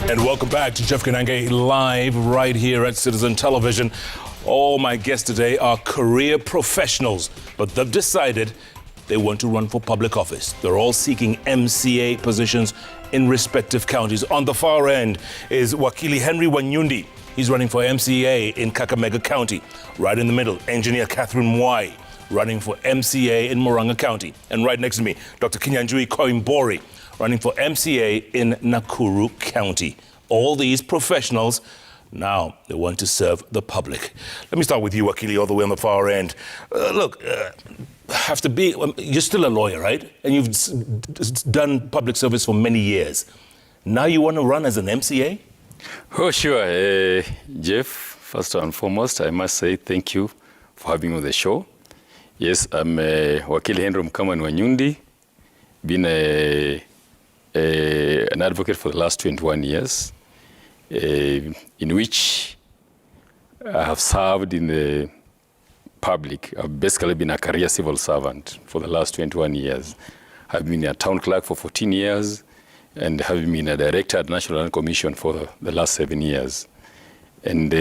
And welcome back to Jeff Kanange Live right here at Citizen Television. All my guests today are career professionals, but they've decided they want to run for public office. They're all seeking MCA positions in respective counties. On the far end is Wakili Henry Wanyundi. He's running for MCA in Kakamega County. Right in the middle, Engineer Catherine Mwai, running for MCA in Murang'a County. And right next to me, Dr. Kinyanjui Koimbori, running for MCA in Nakuru County. All these professionals, now they want to serve the public. Let me start with you, Wakili, all the way on the far end. You're still a lawyer, right? And you've done public service for many years. Now you want to run as an MCA? Oh, sure. Jeff, first and foremost, I must say thank you for having me on the show. Yes, I'm Wakili Henry Wanyundi, been an advocate for the last 21 years, in which I have served in the public. I've basically been a career civil servant for the last 21 years. I've been a town clerk for 14 years and have been a director at National Land Commission for the last 7 years. And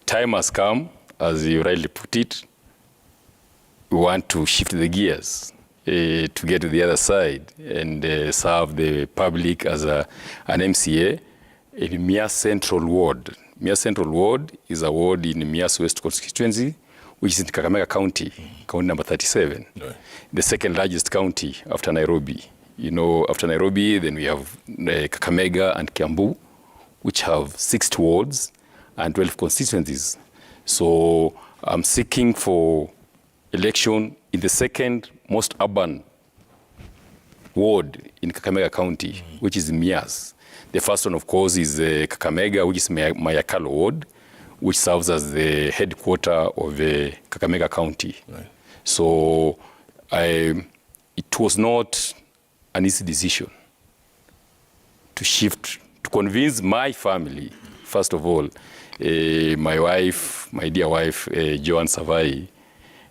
time has come, as you rightly put it, we want to shift the gears to get to the other side and serve the public as an MCA in Mias Central Ward. Mias Central Ward is a ward in Mias West constituency, which is in Kakamega County, county number 37, right. The second largest county after Nairobi. You know, after Nairobi, then we have Kakamega and Kiambu, which have 6 wards and 12 constituencies. So I'm seeking for election in the second most urban ward in Kakamega County, which is Mias. The first one, of course, is Kakamega, which is Mayakalo Ward, which serves as the headquarter of Kakamega County. Right. So it was not an easy decision to shift, to convince my family, first of all, my wife, my dear wife, Joanne Savai,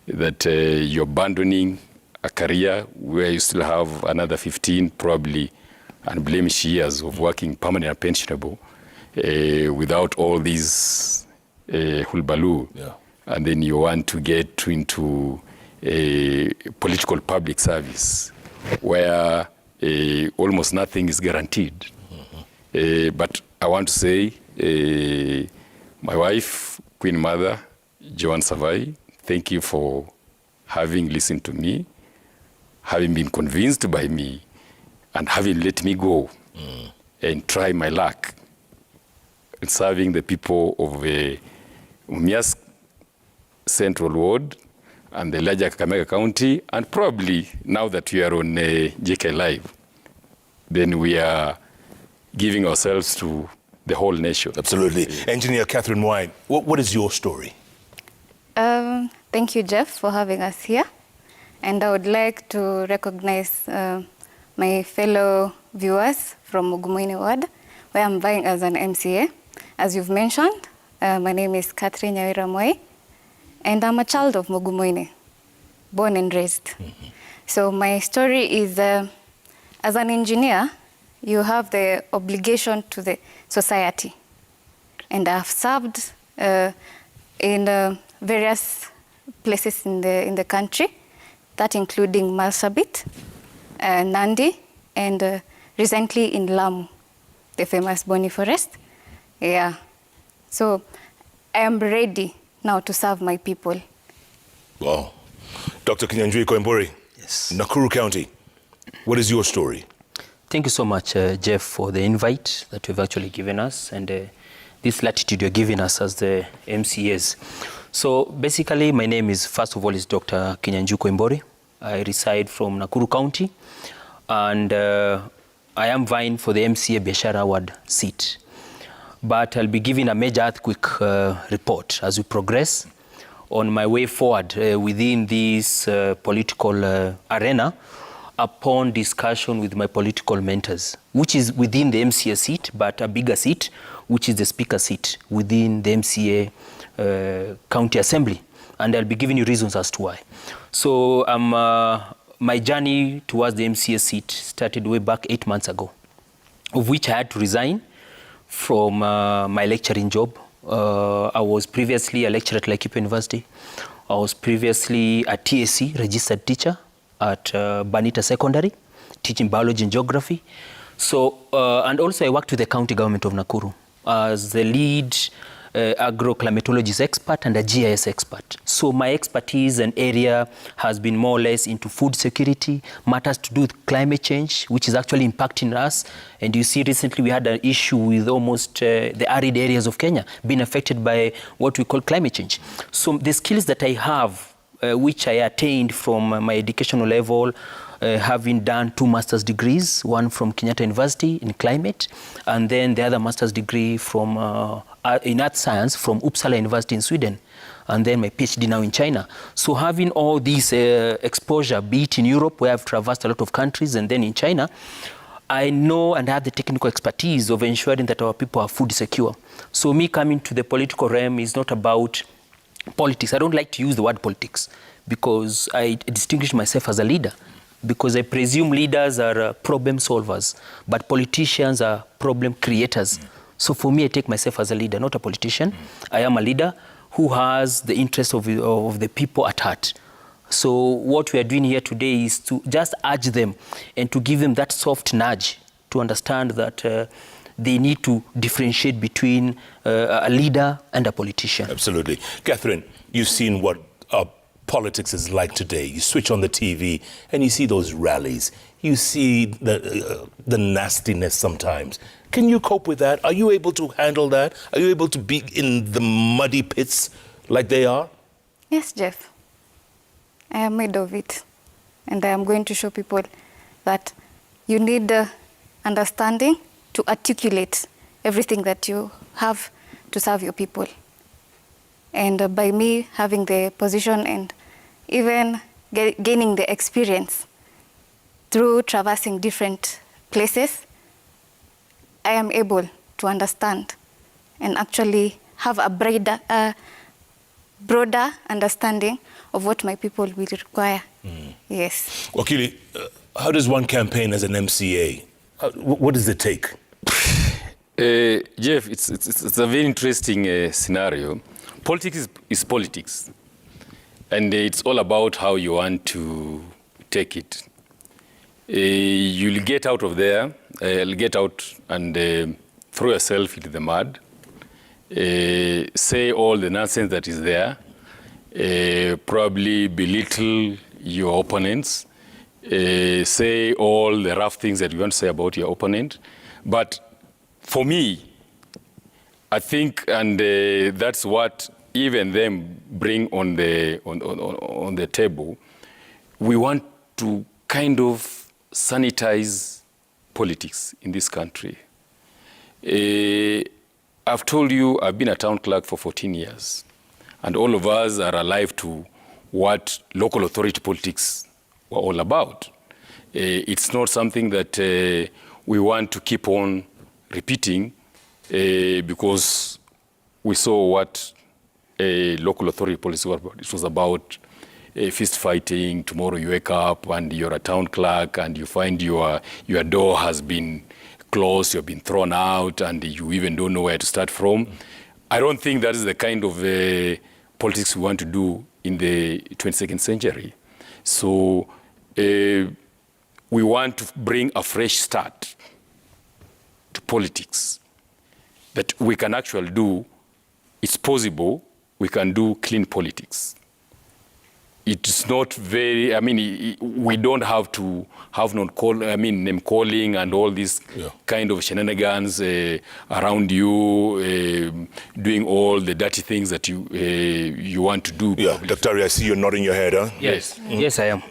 that you're abandoning a career where you still have another 15, probably unblemished years of working permanent and pensionable without all these hullabaloo. Yeah. And then you want to get into a political public service where almost nothing is guaranteed. Mm-hmm. But I want to say, my wife, Queen Mother, Joanne Savai, thank you for having listened to me, having been convinced by me, and having let me go and try my luck in serving the people of Mias Central Ward and the larger Kakamega County, and probably now that we are on JKLIVE, then we are giving ourselves to the whole nation. Absolutely. Engineer Catherine Mwai, what is your story? Thank you, Jeff, for having us here. And I would like to recognize my fellow viewers from Mugumoini Ward, where I'm vying as an MCA. As you've mentioned, my name is Catherine Nyawira Mwai, and I'm a child of Mugumoini, born and raised. Mm-hmm. So my story is, as an engineer, you have the obligation to the society. And I've served in various places in the country, that including Marsabit, Nandi, and recently in Lamu, the famous Boni Forest. Yeah. So I am ready now to serve my people. Wow. Dr. Kinyanjui Koimbori, yes. Nakuru County, what is your story? Thank you so much, Jeff, for the invite that you've actually given us and this latitude you're giving us as the MCAs. So basically, my name is, first of all, is Dr. Kinyanjui Koimbori. I reside from Nakuru County, and I am vying for the MCA Biashara Ward seat. But I'll be giving a major earthquake report as we progress on my way forward within this political arena upon discussion with my political mentors, which is within the MCA seat, but a bigger seat, which is the speaker seat within the MCA County Assembly. And I'll be giving you reasons as to why. So my journey towards the MCA seat started way back 8 months ago, of which I had to resign from my lecturing job. I was previously a lecturer at Laikipia University. I was previously a TSC, registered teacher at Banita Secondary, teaching biology and geography. So, and also I worked with the county government of Nakuru as the lead agroclimatologist expert and a GIS expert. So my expertise and area has been more or less into food security, matters to do with climate change, which is actually impacting us. And you see recently we had an issue with almost the arid areas of Kenya being affected by what we call climate change. So the skills that I have, which I attained from my educational level, having done 2 master's degrees, one from Kenyatta University in climate, and then the other master's degree from in earth science from Uppsala University in Sweden, and then my PhD now in China. So having all this exposure, be it in Europe, where I've traversed a lot of countries, and then in China, I know and have the technical expertise of ensuring that our people are food secure. So me coming to the political realm is not about politics. I don't like to use the word politics because I distinguish myself as a leader, because I presume leaders are problem solvers, but politicians are problem creators. So for me, I take myself as a leader, not a politician. I am a leader who has the interest of the people at heart. So what we are doing here today is to just urge them and to give them that soft nudge to understand that they need to differentiate between a leader and a politician. Absolutely. Catherine, you've seen what politics is like today. You switch on the TV and you see those rallies. You see the nastiness sometimes. Can you cope with that? Are you able to handle that? Are you able to be in the muddy pits like they are? Yes, Jeff. I am made of it. And I am going to show people that you need understanding to articulate everything that you have to serve your people. And by me having the position and even gaining the experience through traversing different places, I am able to understand and actually have a broader understanding of what my people will require. Yes. Wakili, how does one campaign as an MCA? What does it take? Jeff, it's a very interesting scenario. Politics is politics, and it's all about how you want to take it. You'll get out of there, get out and throw yourself into the mud, say all the nonsense that is there, probably belittle your opponents, say all the rough things that you want to say about your opponent. But for me, I think, and that's what even them bring on the table. We want to kind of sanitize politics in this country. I've told you I've been a town clerk for 14 years, and all of us are alive to what local authority politics were all about. It's not something that we want to keep on repeating because we saw what local authority policy was about. It was about fist fighting. Tomorrow you wake up and you're a town clerk and you find your door has been closed, you've been thrown out, and you even don't know where to start from. I don't think that is the kind of politics we want to do in the 22nd century. So we want to bring a fresh start to politics that we can actually do. It's possible we can do clean politics. It's not very, I mean, we don't have to have name calling and all these kind of shenanigans around you, doing all the dirty things that you want to do. Yeah, Dr. I see you're nodding your head, huh? Yes, yes, I am.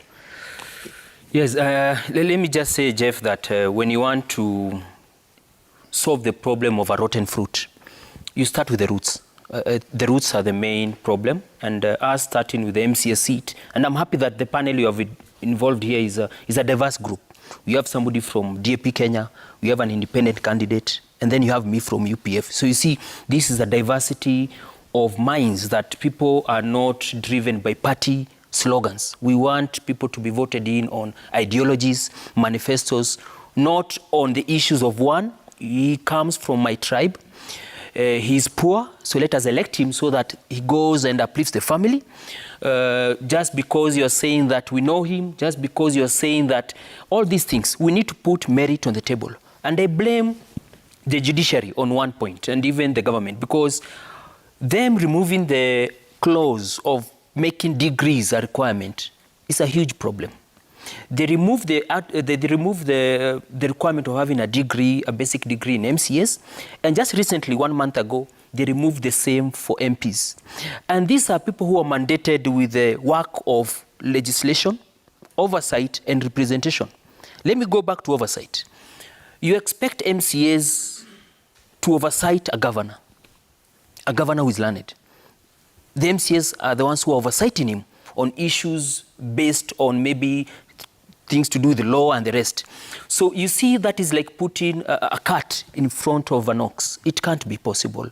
Yes, let me just say, Jeff, that when you want to solve the problem of a rotten fruit, you start with the roots. The roots are the main problem, and us starting with the MCA seat, and I'm happy that the panel you have involved here is a diverse group. We have somebody from DAP Kenya, we have an independent candidate, and then you have me from UPF. So you see, this is a diversity of minds, that people are not driven by party slogans. We want people to be voted in on ideologies, manifestos, not on the issues of one. he comes from my tribe. He's poor, so let us elect him so that he goes and uplifts the family. Just because you're saying that we know him, just because you're saying that all these things, we need to put merit on the table. And I blame the judiciary on one point, and even the government, because them removing the clause of making degrees a requirement is a huge problem. They remove the requirement of having a degree, a basic degree in MCAs, and just recently, 1 month ago, they removed the same for MPs. And these are people who are mandated with the work of legislation, oversight, and representation. Let me go back to oversight. You expect MCAs to oversight a governor who is learned. The MCAs are the ones who are oversighting him on issues based on maybe things to do with the law and the rest. So you see, that is like putting a cat in front of an ox. It can't be possible.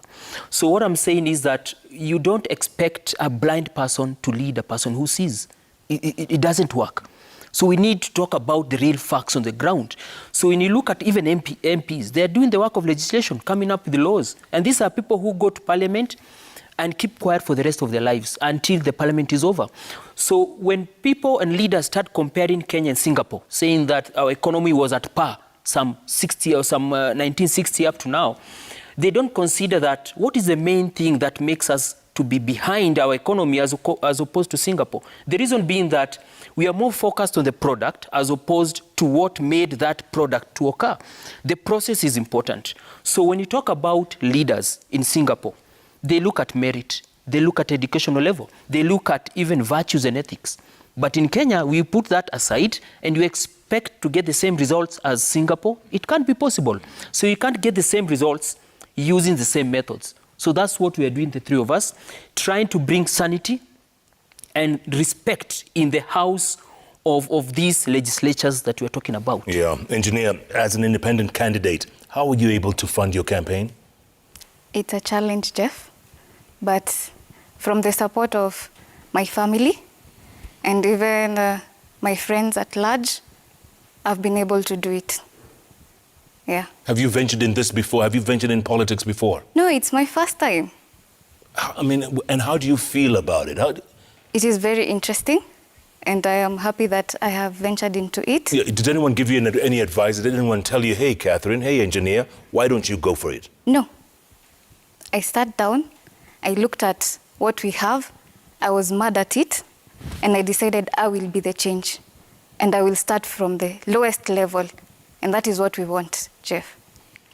So what I'm saying is that you don't expect a blind person to lead a person who sees. It doesn't work. So we need to talk about the real facts on the ground. So when you look at even MPs, they're doing the work of legislation, coming up with the laws. And these are people who go to parliament and keep quiet for the rest of their lives until the parliament is over. So when people and leaders start comparing Kenya and Singapore, saying that our economy was at par some 60 or some 1960 up to now, they don't consider that what is the main thing that makes us to be behind our economy as opposed to Singapore. The reason being that we are more focused on the product as opposed to what made that product to occur. The process is important. So when you talk about leaders in Singapore, they look at merit, they look at educational level, they look at even virtues and ethics. But in Kenya, we put that aside and you expect to get the same results as Singapore. It can't be possible. So you can't get the same results using the same methods. So that's what we are doing, the three of us, trying to bring sanity and respect in the house of these legislatures that we're talking about. Yeah. Engineer, as an independent candidate, how were you able to fund your campaign? It's a challenge, Jeff, but from the support of my family and even my friends at large, I've been able to do it. Yeah. Have you ventured in this before? Have you ventured in politics before? No, it's my first time. I mean, and how do you feel about it? It is very interesting, and I am happy that I have ventured into it. Yeah, did anyone give you any advice? Did anyone tell you, hey, Catherine, hey, engineer, why don't you go for it? No. I sat down, I looked at what we have, I was mad at it, and I decided I will be the change. And I will start from the lowest level. And that is what we want, Jeff.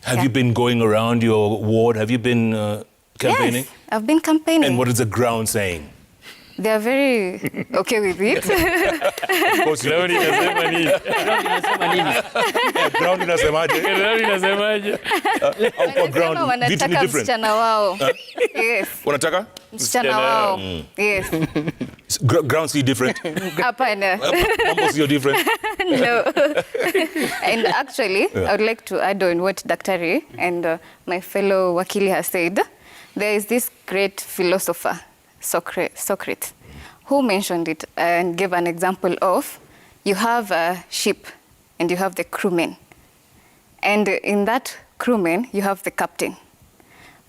Have you been going around your ward? Have you been campaigning? Yes, I've been campaigning. And what is the ground saying? They are very okay with it. Of course, ground inasema nini? Ground inasemaje? Ground inasemaje? Kwa ground, vitu ni different. Msichana wao. Yes. Wanataka? Msichana wao. Yes. Ground see different? Hapana. Mambo sio different? No. And actually, I would like to add on what Dr. Ray and my fellow Wakili has said. There is this great philosopher, Socrates, who mentioned it and gave an example of you have a ship and you have the crewmen. And in that crewmen, you have the captain.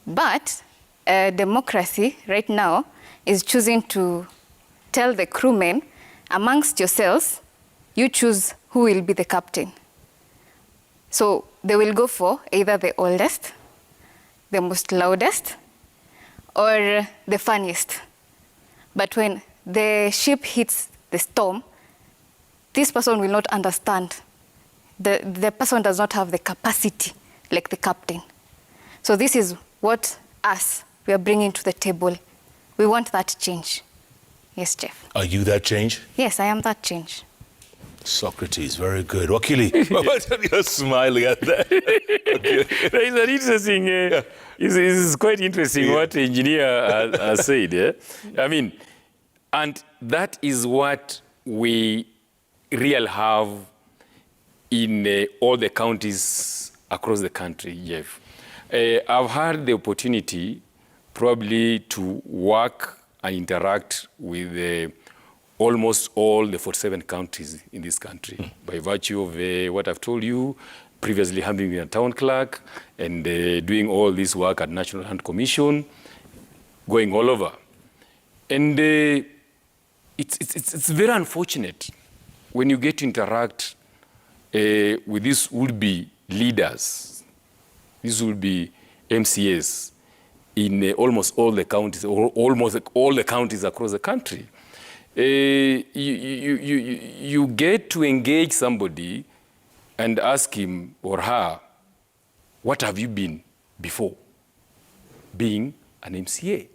But democracy right now is choosing to tell the crewmen, amongst yourselves, you choose who will be the captain. So they will go for either the oldest, the most loudest, or the funniest. But when the ship hits the storm, this person will not understand. The person does not have the capacity like the captain. So this is what we are bringing to the table. We want that change. Yes, Jeff. Are you that change? Yes, I am that change. Socrates, very good. Wakili, you're smiling at that. Okay. It's an interesting, it's quite interesting what the engineer has said. Yeah? I mean, and that is what we really have in all the counties across the country, Jeff. I've had the opportunity probably to work and interact with almost all the 47 counties in this country by virtue of what I've told you, previously having been a town clerk and doing all this work at National Land Commission, going all over. And it's very unfortunate when you get to interact with these would-be leaders, these would-be MCAs in almost all the counties, or almost all the counties across the country. You get to engage somebody and ask him or her, what have you been before being an MCA?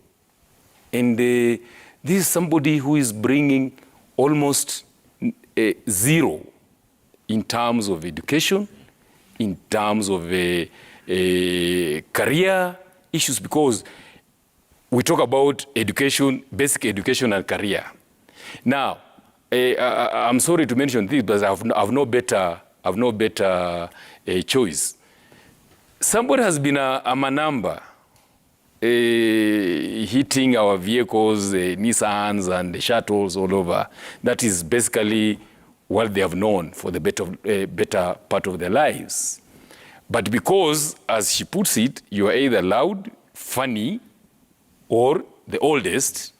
And this is somebody who is bringing almost zero in terms of education, in terms of career issues, because we talk about education, basic education and career. Now, I'm sorry to mention this, but I've no better choice. Somebody has been a manamba hitting our vehicles, Nissans and the shuttles all over. That is basically what they have known for the better part of their lives. But because, as she puts it, you are either loud, funny, or the oldest.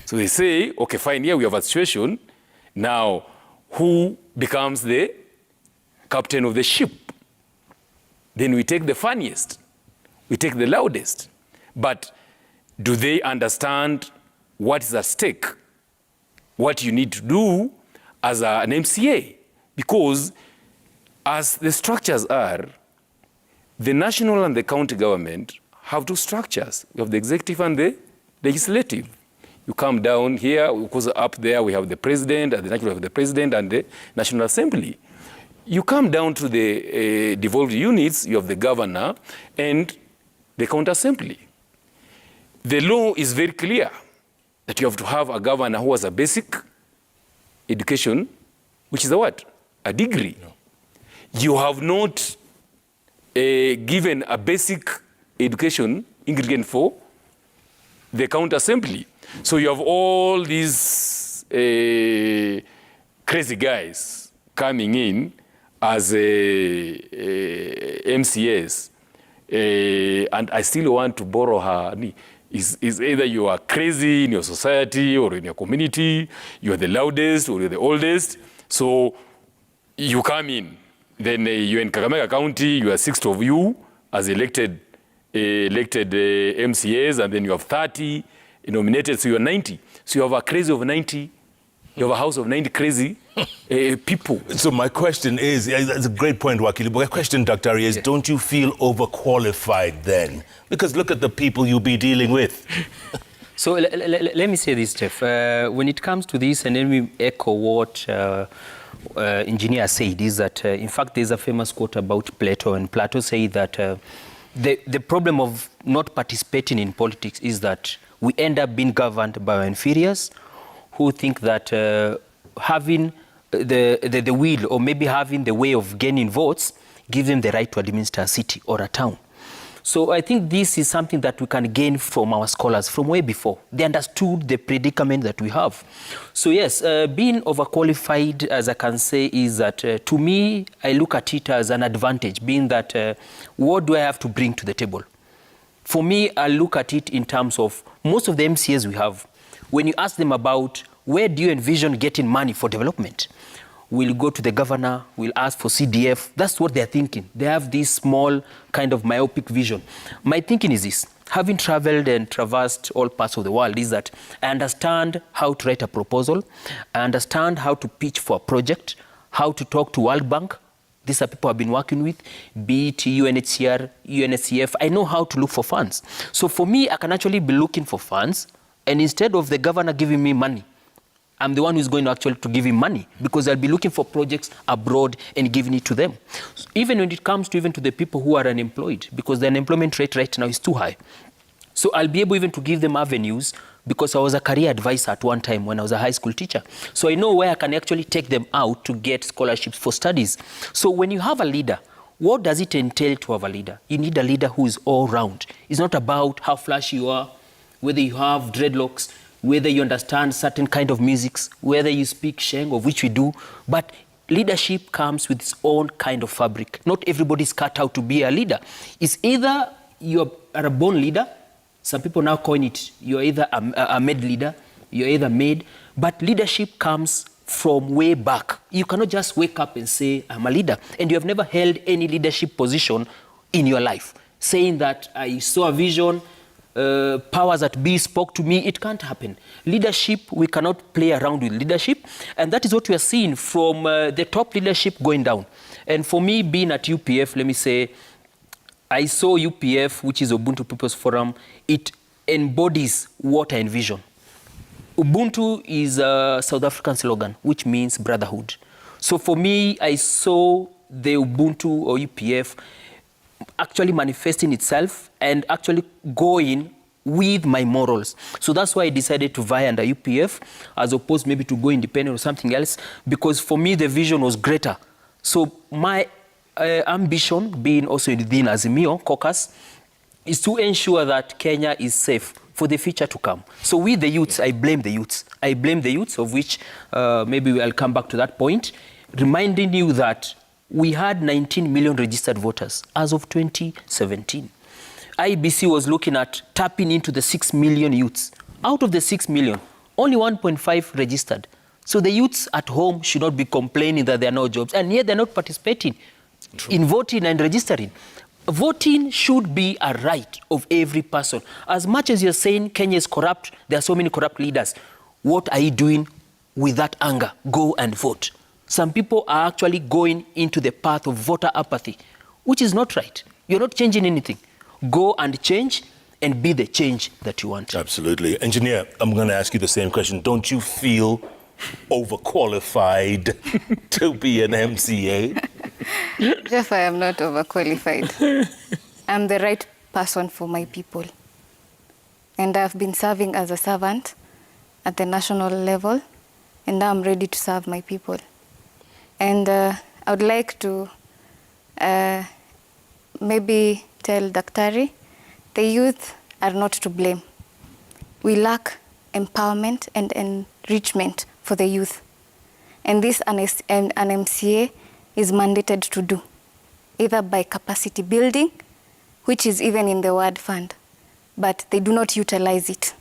So they say, okay, fine, here we have a situation. Now, who becomes the captain of the ship? Then we take the funniest. We take the loudest. But do they understand what is at stake? What you need to do as an MCA? Because as the structures are, the national and the county government have two structures. We have the executive and the legislative. You come down here, because up there we have the president, and the national we have the president and the National Assembly. You come down to the devolved units, you have the governor and the county assembly. The law is very clear that you have to have a governor who has a basic education, which is a what? A degree. No. You have not given a basic education ingredient for the county assembly. So you have all these crazy guys coming in as MCAs. And I still want to borrow her. Is either you are crazy in your society or in your community, you are the loudest or you're the oldest. So you come in, then you're in Kakamega County, you are 6 of you as elected MCAs, and then you have 30 nominated, so you're 90. So you have a crazy of 90, you have a house of 90 crazy people. So my question is, that's a great point, Wakili, but my question, Dr. Ari, is don't you feel overqualified then? Because look at the people you'll be dealing with. So let me say this, Jeff. When it comes to this, and then we echo what engineer said, is that, in fact, there's a famous quote about Plato, and Plato said that the problem of not participating in politics is that we end up being governed by our inferiors who think that having the will or maybe having the way of gaining votes gives them the right to administer a city or a town. So I think this is something that we can gain from our scholars from way before. They understood the predicament that we have. So yes, being overqualified, as I can say, is that to me, I look at it as an advantage, being that what do I have to bring to the table? For me, I look at it in terms of most of the MCAs we have. When you ask them about where do you envision getting money for development, we'll go to the governor, we'll ask for CDF. That's what they're thinking. They have this small kind of myopic vision. My thinking is this: having traveled and traversed all parts of the world, is that I understand how to write a proposal, I understand how to pitch for a project, how to talk to World Bank. These are people I've been working with, be it UNHCR, UNSCF. I know how to look for funds. So for me, I can actually be looking for funds, and instead of the governor giving me money, I'm the one who's going to actually to give him money, because I'll be looking for projects abroad and giving it to them. So even when it comes to the people who are unemployed, because the unemployment rate right now is too high. So I'll be able even to give them avenues, because I was a career advisor at one time when I was a high school teacher. So I know where I can actually take them out to get scholarships for studies. So when you have a leader, what does it entail to have a leader? You need a leader who is all round. It's not about how flashy you are, whether you have dreadlocks, whether you understand certain kind of musics, whether you speak Sheng, of which we do, but leadership comes with its own kind of fabric. Not everybody's cut out to be a leader. It's either you are a born leader. Some people now coin it, you're either a made leader, you're either made, but leadership comes from way back. You cannot just wake up and say, I'm a leader, and you have never held any leadership position in your life. Saying that I saw a vision, powers that be spoke to me, it can't happen. Leadership, we cannot play around with leadership, and that is what we are seeing from the top leadership going down. And for me, being at UPF, let me say, I saw UPF, which is Ubuntu People's Forum, it embodies what I envision. Ubuntu is a South African slogan, which means brotherhood. So for me, I saw the Ubuntu or UPF actually manifesting itself and actually going with my morals. So that's why I decided to vie under UPF as opposed maybe to go independent or something else, because for me, the vision was greater. So my ambition, being also within Azimio caucus, is to ensure that Kenya is safe for the future to come. So with the youths, I blame the youths. I blame the youths, of which maybe I'll come back to that point, reminding you that we had 19 million registered voters as of 2017. IBC was looking at tapping into the 6 million youths. Out of the 6 million, only 1.5 registered. So the youths at home should not be complaining that there are no jobs, and yet they're not participating in voting and registering. Voting should be a right of every person. As much as you're saying Kenya is corrupt, there are so many corrupt leaders. What are you doing with that anger? Go and vote. Some people are actually going into the path of voter apathy, which is not right. You're not changing anything. Go and change and be the change that you want. Absolutely. Engineer, I'm going to ask you the same question. Don't you feel overqualified to be an MCA? Jeff, I am not overqualified. I'm the right person for my people. And I've been serving as a servant at the national level, and now I'm ready to serve my people. And I would like to maybe tell Daktari, the youth are not to blame. We lack empowerment and enrichment for the youth. And this an MCA is mandated to do, either by capacity building, which is even in the word fund, but they do not utilize it.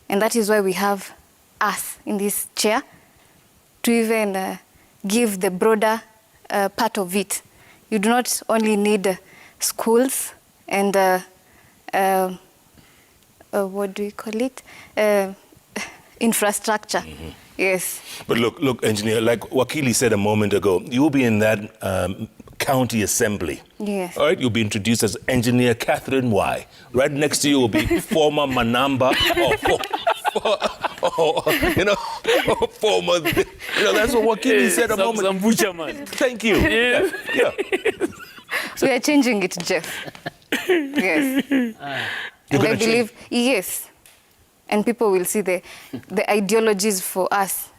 And that is why we have us in this chair to even give the broader part of it. You do not only need schools and what do you call it? Infrastructure. Mm-hmm. Yes. But look, Engineer, like Wakili said a moment ago, you'll be in that county assembly. Yes. All right, you'll be introduced as Engineer Catherine Y. Right next to you will be former Manamba, former, that's what Wakili said a moment. Some butcher man. Thank you. Yeah. We are changing it, Jeff. Yes. And I believe, yes. And people will see the ideologies for us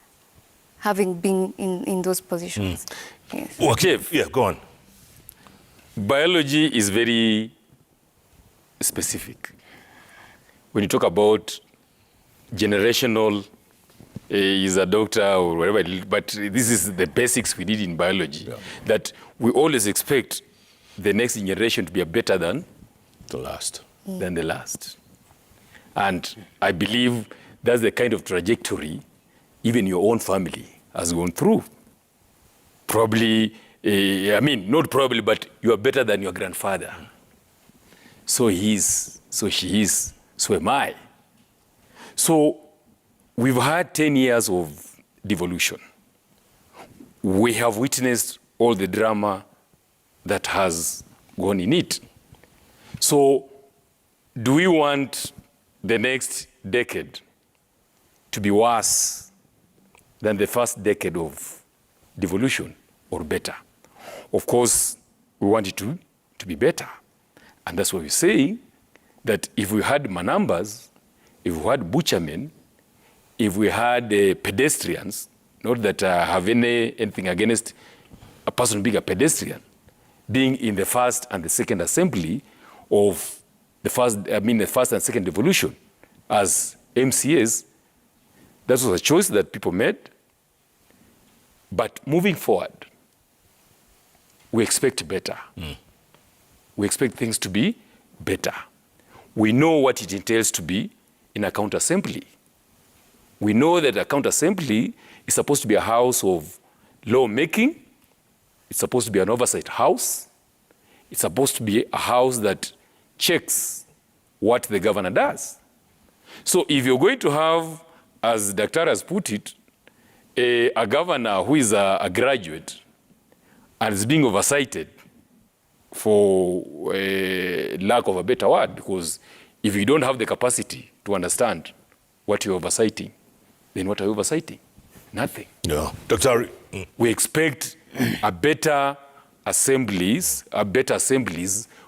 having been in those positions. Yes. Well, Jeff, yeah, go on. Biology is very specific. When you talk about generational, is a doctor or whatever, but this is the basics we did in biology, that we always expect the next generation to be better than the last. Than the last. And I believe that's the kind of trajectory even your own family has gone through. Probably, not probably, but you are better than your grandfather. So he is, so she is, so am I. So we've had 10 years of devolution. We have witnessed all the drama that has gone in it. So do we want the next decade to be worse than the first decade of devolution or better? Of course, we want it to be better. And that's why we say that if we had manambas, if we had butchermen, if we had pedestrians, not that I have anything against a person being a pedestrian, being in the first and the second assembly of the first and second devolution as MCAs, that was a choice that people made. But moving forward, we expect better. We expect things to be better. We know what it entails to be in a county assembly. We know that a county assembly is supposed to be a house of lawmaking. It's supposed to be an oversight house. It's supposed to be a house that checks what the governor does. So if you're going to have, as Dr. has put it, a governor who is a graduate and is being oversighted, for lack of a better word, because if you don't have the capacity to understand what you're oversighting, then what are you oversighting? Nothing. No. Dr. We expect a better assemblies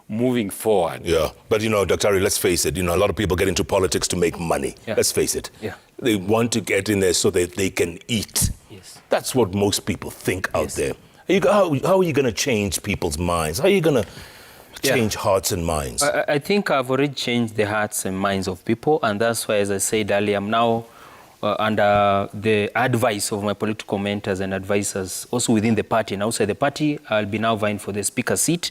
moving forward. Yeah, but Dr. let's face it, a lot of people get into politics to make money. Yeah. Let's face it. Yeah. They want to get in there so that they can eat. Yes. That's what most people think out there. How are you going to change people's minds? How are you going to change hearts and minds? I think I've already changed the hearts and minds of people, and that's why, as I said earlier, I'm now under the advice of my political mentors and advisors, also within the party and outside the party. I'll be now vying for the speaker seat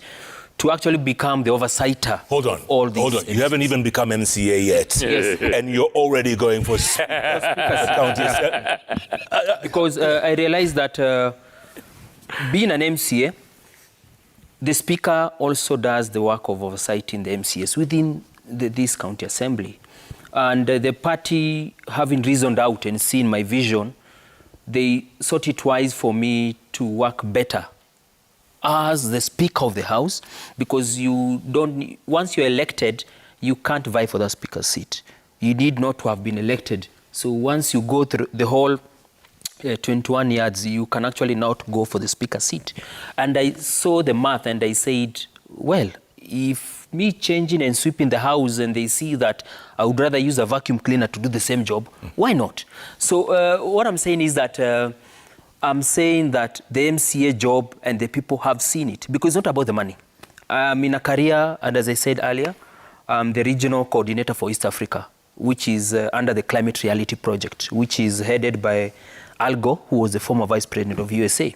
to actually become the oversighter. Hold on. You haven't even become MCA yet. Yes. And you're already going for county. Because I realized that being an MCA, the speaker also does the work of oversight in the MCAs within this county assembly. And the party, having reasoned out and seen my vision, they thought it wise for me to work better as the Speaker of the House, because once you're elected, you can't vie for the Speaker's seat. You need not to have been elected. So once you go through the whole 21 years, you can actually not go for the Speaker's seat. And I saw the math and I said, well, if me changing and sweeping the house and they see that I would rather use a vacuum cleaner to do the same job, why not? So what I'm saying is that I'm saying that the MCA job and the people have seen it, because it's not about the money. I'm in a career, and as I said earlier, I'm the regional coordinator for East Africa, which is under the Climate Reality Project, which is headed by Al Gore, who was the former vice president of USA.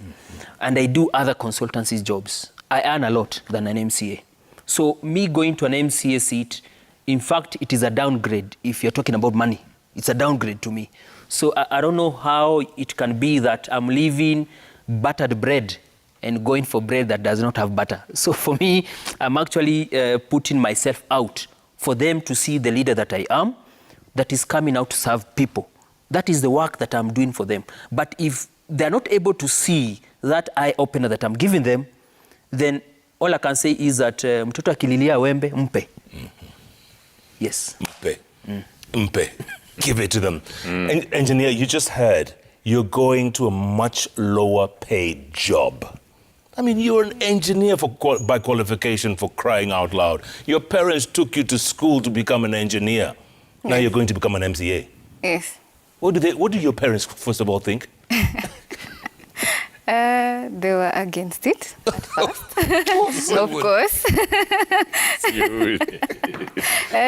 And I do other consultancy jobs. I earn a lot than an MCA. So me going to an MCA seat, in fact, it is a downgrade if you're talking about money. It's a downgrade to me. So I don't know how it can be that I'm leaving buttered bread and going for bread that does not have butter. So for me, I'm actually putting myself out for them to see the leader that I am, that is coming out to serve people. That is the work that I'm doing for them. But if they're not able to see that eye opener that I'm giving them, then all I can say is that mtoto akililia wembe mpe. Yes. Mpe. Mpe. Give it to them. Engineer, you just heard you're going to a much lower paid job. I mean, you're an engineer by qualification, for crying out loud. Your parents took you to school to become an engineer. Now you're going to become an MCA. Yes. What did your parents, first of all, think? They were against it at first. Of course.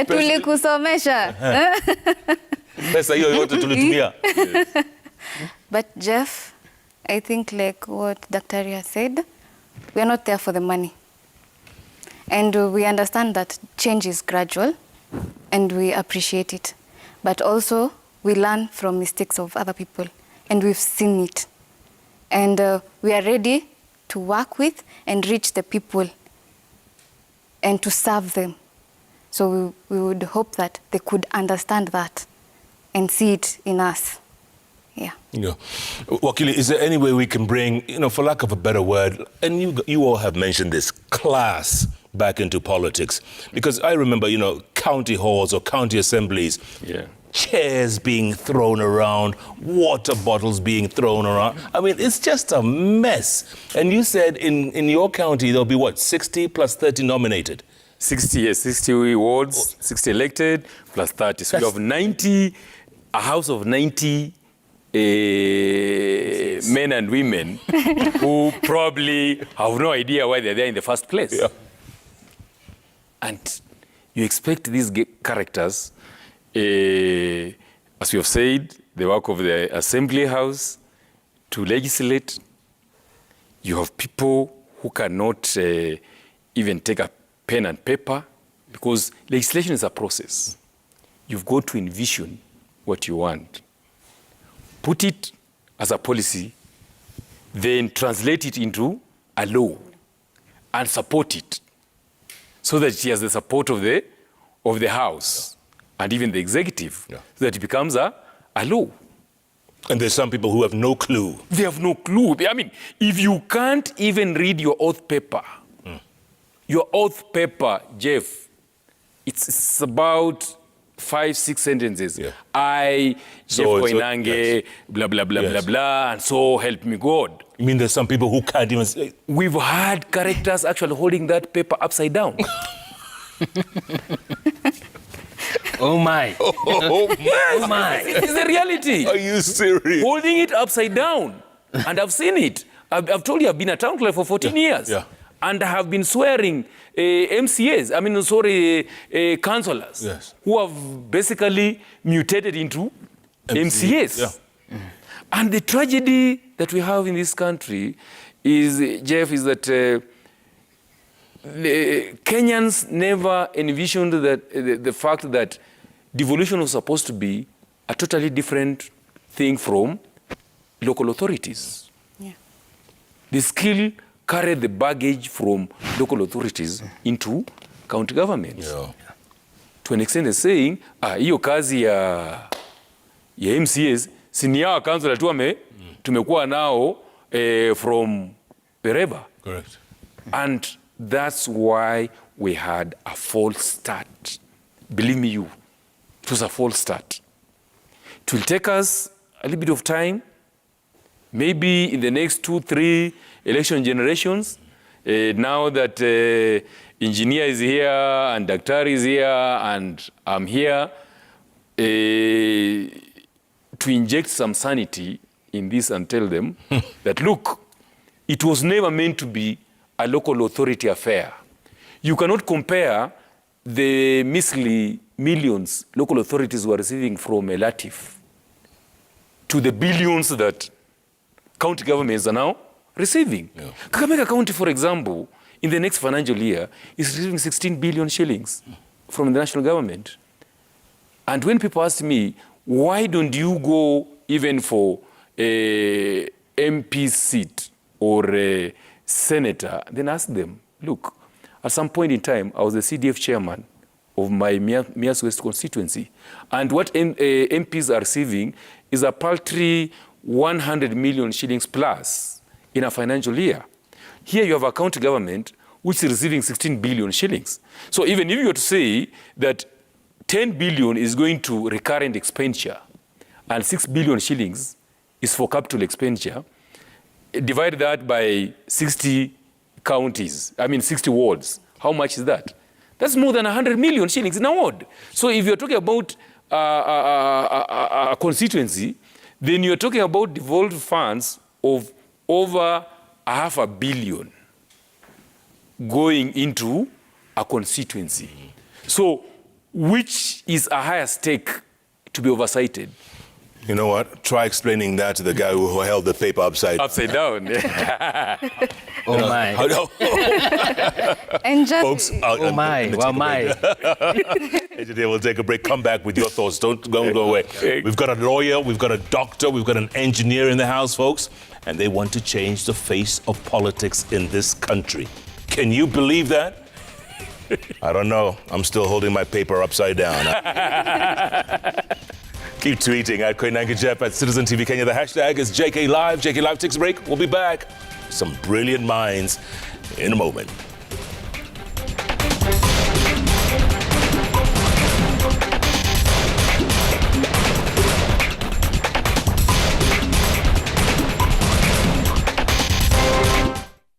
Tulikusomesha. Pesa hiyo yote tulitumia. But Jeff, I think like what Dr. has said, we are not there for the money. And we understand that change is gradual and we appreciate it. But also we learn from mistakes of other people and we've seen it. And we are ready to work with and reach the people and to serve them. So we would hope that they could understand that and see it in us. Yeah. Wakili, is there any way we can bring, for lack of a better word, and you all have mentioned this, class back into politics? Because I remember, county halls or county assemblies, chairs being thrown around, water bottles being thrown around. I mean, it's just a mess. And you said in your county, there'll be 60 plus 30 nominated? 60, yes, 60 wards, 60 elected, plus 30. So you have 90, a house of 90 men and women who probably have no idea why they're there in the first place. Yeah. And you expect these characters, as we have said, the work of the assembly house, to legislate. You have people who cannot even take a pen and paper, because legislation is a process. You've got to envision what you want, put it as a policy, then translate it into a law and support it so that it has the support of the House and even the executive, so that it becomes a law. And there's some people who have no clue. They have no clue. I mean, if you can't even read your oath paper, Jeff, it's about 5-6 sentences. Yeah. I, So Jeff it's- Koinange, yes. blah, blah, blah, Yes. blah, blah, and so help me God. You mean there's some people who can't even say? We've had characters actually holding that paper upside down. Oh my. Oh my. It's the reality. Are you serious? Holding it upside down. And I've seen it. I've told you I've been a town clerk for 14 years. Yeah. And I have been swearing MCAs, councillors, Yes. who have basically mutated into MCAs. Yeah. And the tragedy that we have in this country is, Jeff, is that the Kenyans never envisioned that the fact that devolution was supposed to be a totally different thing from local authorities. Yeah. They still carry the baggage from local authorities into county governments. Yeah. To an extent, they're saying, hiyo kazi ya MCAs, sini hawa councillor tu tumekuwa nao from wherever. Correct. And that's why we had a false start. Believe me, it was a false start. It will take us a little bit of time, maybe in the next 2-3 election generations, now that engineer is here and doctor is here and I'm here, to inject some sanity in this and tell them that, look, it was never meant to be a local authority affair. You cannot compare the measly millions local authorities were receiving from LATIF to the billions that county governments are now receiving. Yeah. Kakamega County, for example, in the next financial year, is receiving 16 billion shillings from the national government. And when people ask me, why don't you go even for a MP seat or a senator, then ask them, look, at some point in time, I was the CDF chairman of my Mias West constituency. And what MPs are receiving is a paltry 100 million shillings plus in a financial year. Here you have a county government which is receiving 16 billion shillings. So even if you were to say that 10 billion is going to recurrent expenditure and 6 billion shillings is for capital expenditure, divide that by 60 counties, 60 wards. How much is that? That's more than 100 million shillings in a ward. So if you're talking about a constituency, then you're talking about devolved funds of over 500 million going into a constituency. So which is a higher stake to be oversighted? You know what? Try explaining that to the guy who held the paper upside down. Oh my. And just, Folks, oh my. Wow, my. Today we'll take a break. Come back with your thoughts. Don't go away. We've got a lawyer, we've got a doctor, we've got an engineer in the house, folks, and they want to change the face of politics in this country. Can you believe that? I don't know. I'm still holding my paper upside down. Keep tweeting at Koinange Jeff at Citizen TV Kenya. The hashtag is JKLIVE. JKLIVE takes a break. We'll be back. Some brilliant minds in a moment.